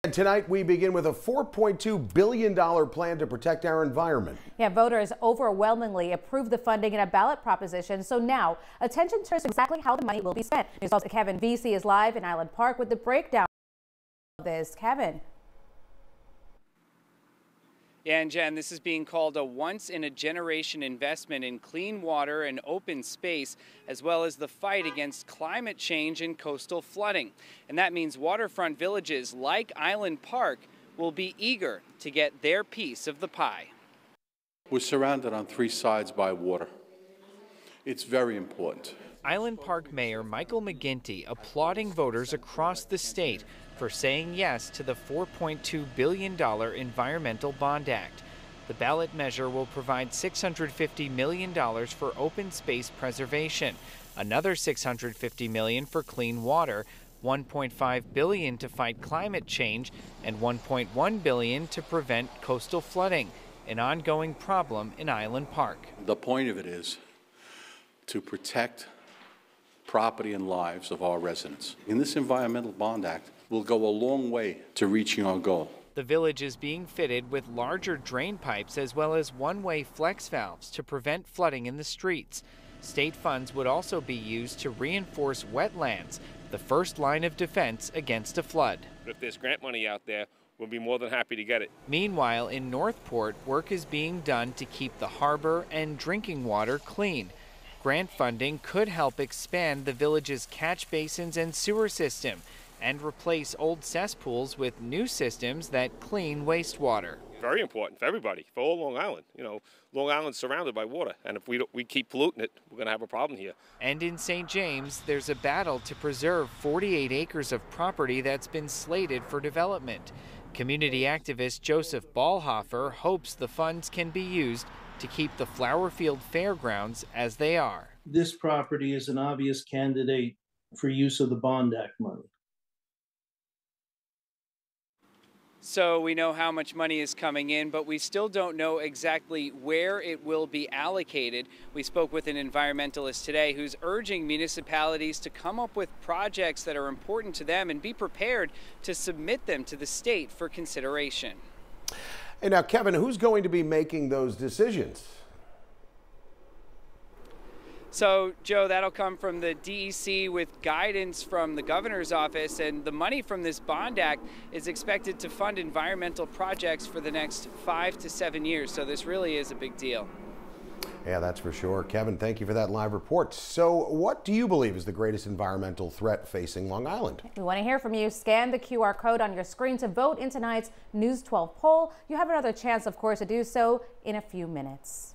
And tonight we begin with a $4.2 billion plan to protect our environment. Yeah, voters overwhelmingly approved the funding in a ballot proposition. So now attention turns to exactly how the money will be spent. News 12's Kevin VC is live in Island Park with the breakdown of this. Kevin. Yeah, and Jen, this is being called a once-in-a-generation investment in clean water and open space, as well as the fight against climate change and coastal flooding. And that means waterfront villages like Island Park will be eager to get their piece of the pie. We're surrounded on three sides by water. It's very important. Island Park Mayor Michael McGinty applauding voters across the state for saying yes to the $4.2 billion Environmental Bond Act. The ballot measure will provide $650 million for open space preservation, another $650 million for clean water, $1.5 billion to fight climate change, and $1.1 billion to prevent coastal flooding, an ongoing problem in Island Park. The point of it is to protect property and lives of our residents. In this Environmental Bond Act, will go a long way to reaching our goal. The village is being fitted with larger drain pipes as well as one-way flex valves to prevent flooding in the streets. State funds would also be used to reinforce wetlands, the first line of defense against a flood. If there's grant money out there, we'll be more than happy to get it. Meanwhile, in Northport, work is being done to keep the harbor and drinking water clean. Grant funding could help expand the village's catch basins and sewer system and replace old cesspools with new systems that clean wastewater. Very important for everybody, for all Long Island. You know, Long Island's surrounded by water, and if we keep polluting it, we're going to have a problem here. And in St. James, there's a battle to preserve 48 acres of property that's been slated for development. Community activist Joseph Ballhofer hopes the funds can be used to keep the Flowerfield Fairgrounds as they are. This property is an obvious candidate for use of the Bond Act money. So we know how much money is coming in, but we still don't know exactly where it will be allocated. We spoke with an environmentalist today who's urging municipalities to come up with projects that are important to them and be prepared to submit them to the state for consideration. And now, Kevin, who's going to be making those decisions? So, Joe, that'll come from the DEC with guidance from the governor's office, and the money from this Bond Act is expected to fund environmental projects for the next 5 to 7 years. So this really is a big deal. Yeah, that's for sure. Kevin, thank you for that live report. So what do you believe is the greatest environmental threat facing Long Island? We want to hear from you. Scan the QR code on your screen to vote in tonight's News 12 poll. You have another chance, of course, to do so in a few minutes.